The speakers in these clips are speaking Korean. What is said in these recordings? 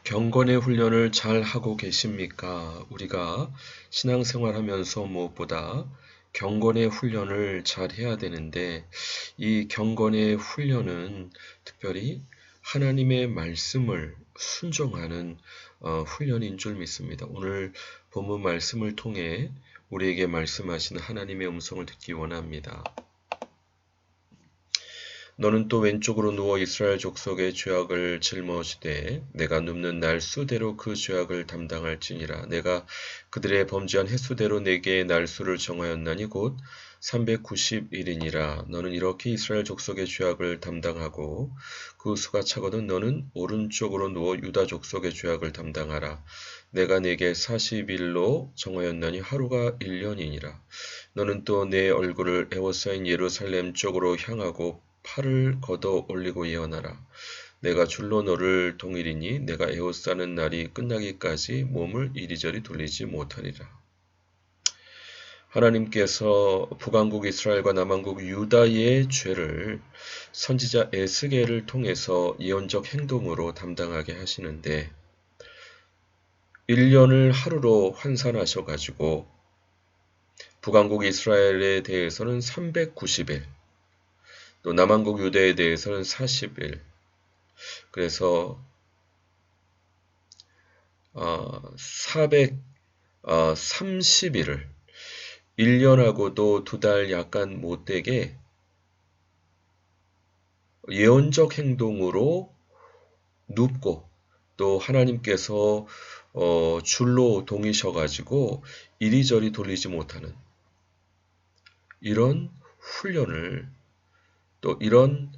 경건의 훈련을 잘 하고 계십니까? 우리가 신앙생활하면서 무엇보다 경건의 훈련을 잘 해야 되는데, 이 경건의 훈련은 특별히 하나님의 말씀을 순종하는 훈련인 줄 믿습니다. 오늘 본문 말씀을 통해 우리에게 말씀하시는 하나님의 음성을 듣기 원합니다. 너는 또 왼쪽으로 누워 이스라엘 족속의 죄악을 짊어지되 내가 눕는 날 수대로 그 죄악을 담당할지니라. 내가 그들의 범죄한 횟수대로 내게 날수를 정하였나니 곧 390일이니라. 너는 이렇게 이스라엘 족속의 죄악을 담당하고 그 수가 차거든 너는 오른쪽으로 누워 유다 족속의 죄악을 담당하라. 내가 내게 40일로 정하였나니 하루가 1년이니라. 너는 또 내 얼굴을 에워싸인 예루살렘 쪽으로 향하고 팔을 걷어 올리고 예언하라. 내가 줄로 너를 동일이니 내가 에워싸는 날이 끝나기까지 몸을 이리저리 돌리지 못하리라. 하나님께서 북왕국 이스라엘과 남왕국 유다의 죄를 선지자 에스겔을 통해서 예언적 행동으로 담당하게 하시는데 1년을 하루로 환산하셔가지고 북왕국 이스라엘에 대해서는 390일, 또 남왕국 유대에 대해서는 40일. 그래서 430일을 1년하고도 2달 약간 못되게 예언적 행동으로 눕고 또 하나님께서 줄로 동이셔가지고 이리저리 돌리지 못하는 이런 훈련을 또 이런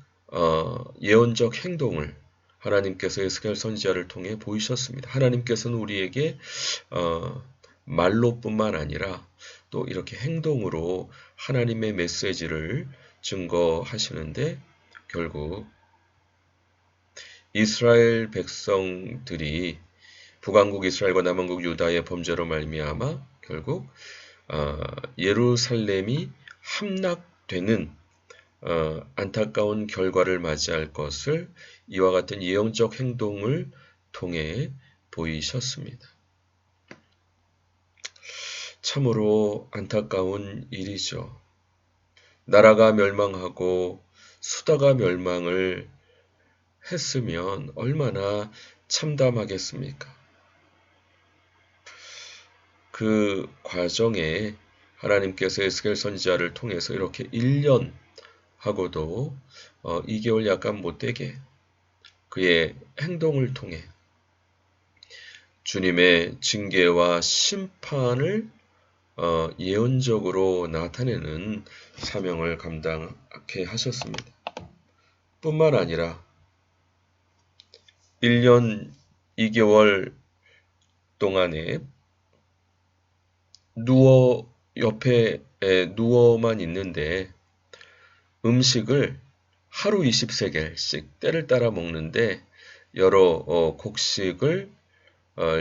예언적 행동을 하나님께서 에스겔 선지자를 통해 보이셨습니다. 하나님께서는 우리에게 말로뿐만 아니라 또 이렇게 행동으로 하나님의 메시지를 증거하시는데 결국 이스라엘 백성들이 북왕국 이스라엘과 남왕국 유다의 범죄로 말미암아 결국 예루살렘이 함락되는 안타까운 결과를 맞이할 것을 이와 같은 예언적 행동을 통해 보이셨습니다. 참으로 안타까운 일이죠. 나라가 멸망하고 수다가 멸망을 했으면 얼마나 참담하겠습니까? 그 과정에 하나님께서 에스겔 선지자를 통해서 이렇게 1년 하고도 2개월 약간 못되게 그의 행동을 통해 주님의 징계와 심판을 예언적으로 나타내는 사명을 감당하게 하셨습니다. 뿐만 아니라 1년 2개월 동안에 옆에 누워만 있는데 음식을 하루 20세겔씩 때를 따라 먹는데 여러 곡식을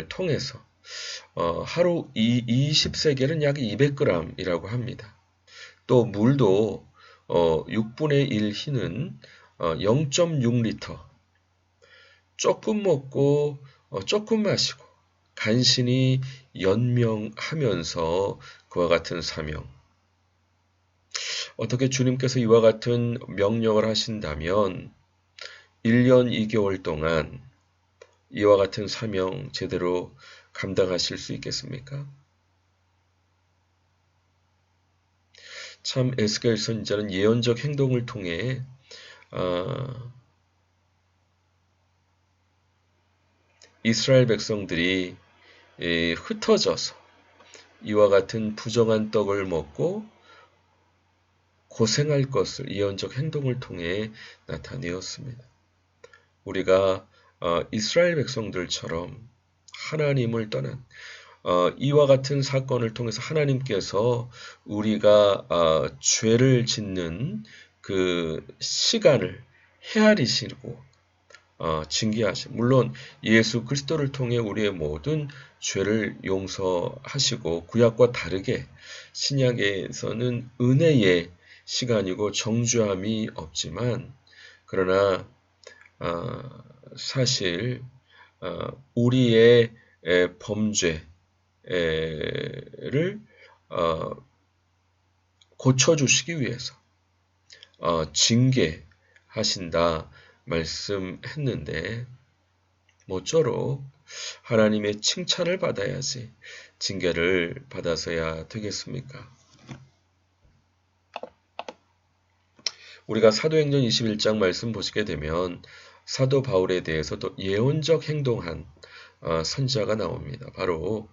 통해서 하루 20세겔은 약 200g이라고 합니다. 또 물도 6분의 1 희는 0.6리터 조금 먹고 조금 마시고 간신히 연명하면서 그와 같은 사명. 어떻게 주님께서 이와 같은 명령을 하신다면 1년 2개월 동안 이와 같은 사명 제대로 감당하실 수 있겠습니까? 참 에스겔 선지자는 예언적 행동을 통해 이스라엘 백성들이 흩어져서 이와 같은 부정한 떡을 먹고 고생할 것을 예언적 행동을 통해 나타내었습니다. 우리가 이스라엘 백성들처럼 하나님을 떠난 이와 같은 사건을 통해서 하나님께서 우리가 죄를 짓는 그 시간을 헤아리시고 징계하시고 물론 예수 그리스도를 통해 우리의 모든 죄를 용서하시고 구약과 다르게 신약에서는 은혜의 시간이고 정죄함이 없지만 그러나 사실 우리의 범죄를 고쳐주시기 위해서 징계하신다 말씀했는데 모쪼록 하나님의 칭찬을 받아야지 징계를 받아서야 되겠습니까? 우리가 사도행전 21장 말씀 보시게 되면 사도 바울에 대해서도 예언적 행동한 선지자가 나옵니다. 바로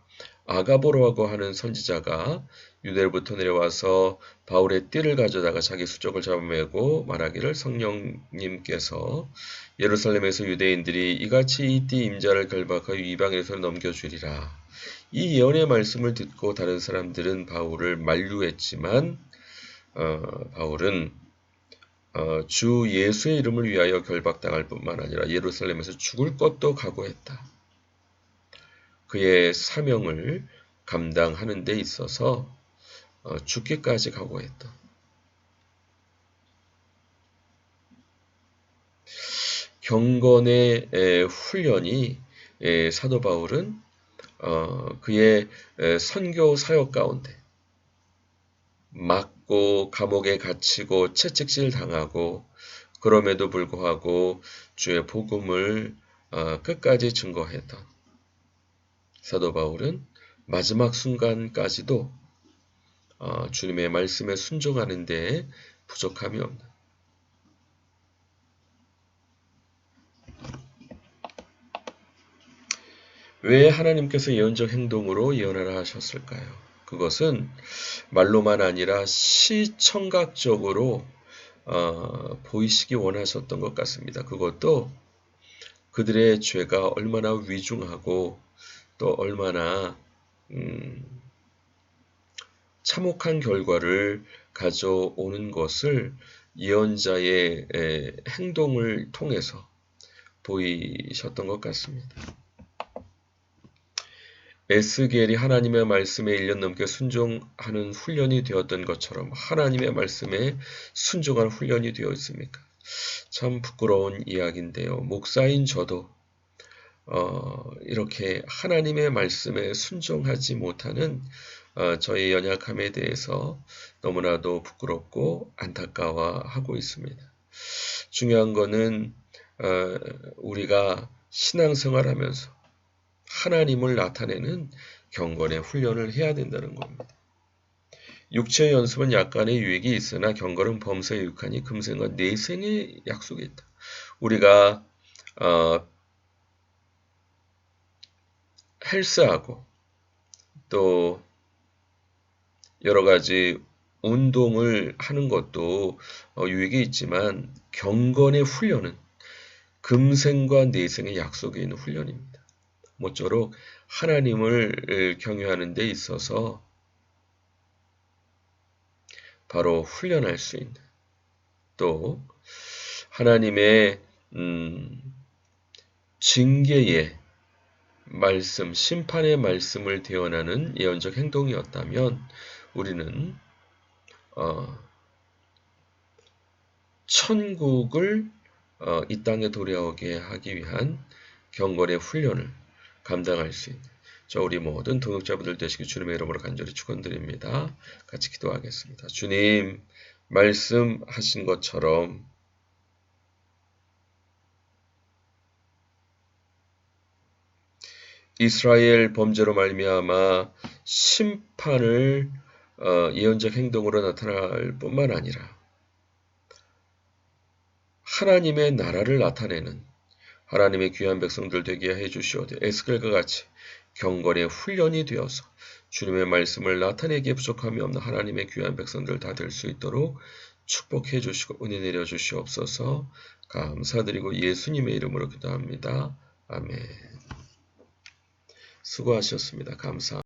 아가보로라고 하는 선지자가 유대로부터 내려와서 바울의 띠를 가져다가 자기 수족을 잡아매고 말하기를 성령님께서 예루살렘에서 유대인들이 이같이 이 띠 임자를 결박하여 이방인의 손에 넘겨주리라. 이 예언의 말씀을 듣고 다른 사람들은 바울을 만류했지만 바울은 주 예수의 이름을 위하여 결박당할 뿐만 아니라 예루살렘에서 죽을 것도 각오했다. 그의 사명을 감당하는 데 있어서 죽기까지 각오했다. 경건의 훈련이 사도 바울은 그의 선교 사역 가운데 맞고 감옥에 갇히고 채찍질 당하고 그럼에도 불구하고 주의 복음을 끝까지 증거했던 사도 바울은 마지막 순간까지도 주님의 말씀에 순종하는 데 부족함이 없는 왜 하나님께서 예언적 행동으로 예언하라 하셨을까요? 그것은 말로만 아니라 시청각적으로 보이시기 원하셨던 것 같습니다. 그것도 그들의 죄가 얼마나 위중하고 또 얼마나 참혹한 결과를 가져오는 것을 예언자의 행동을 통해서 보이셨던 것 같습니다. 에스겔이 하나님의 말씀에 1년 넘게 순종하는 훈련이 되었던 것처럼 하나님의 말씀에 순종한 훈련이 되어 있습니까? 참 부끄러운 이야기인데요. 목사인 저도 이렇게 하나님의 말씀에 순종하지 못하는 저의 연약함에 대해서 너무나도 부끄럽고 안타까워하고 있습니다. 중요한 거는 우리가 신앙생활하면서 하나님을 나타내는 경건의 훈련을 해야 된다는 겁니다. 육체의 연습은 약간의 유익이 있으나 경건은 범사에 유익하니 금생과 내생의 약속이 있다. 우리가 헬스하고 또 여러 가지 운동을 하는 것도 유익이 있지만 경건의 훈련은 금생과 내생의 약속이 있는 훈련입니다. 모쪼록 하나님을 경외하는 데 있어서 바로 훈련할 수 있는 또 하나님의 징계의 말씀, 심판의 말씀을 대언하는 예언적 행동이었다면 우리는 천국을 이 땅에 도래오게 하기 위한 경건의 훈련을 감당할 수 있는 우리 모든 동역자분들 되시기 주님의 이름으로 간절히 축원드립니다. 같이 기도하겠습니다. 주님 말씀하신 것처럼 이스라엘 범죄로 말미암아 심판을 예언적 행동으로 나타날 뿐만 아니라 하나님의 나라를 나타내는 하나님의 귀한 백성들 되게 해주시오되 에스겔과 같이 경건의 훈련이 되어서 주님의 말씀을 나타내기에 부족함이 없는 하나님의 귀한 백성들 다 될 수 있도록 축복해 주시고 은혜 내려 주시옵소서. 감사드리고 예수님의 이름으로 기도합니다. 아멘. 수고하셨습니다. 감사합니다.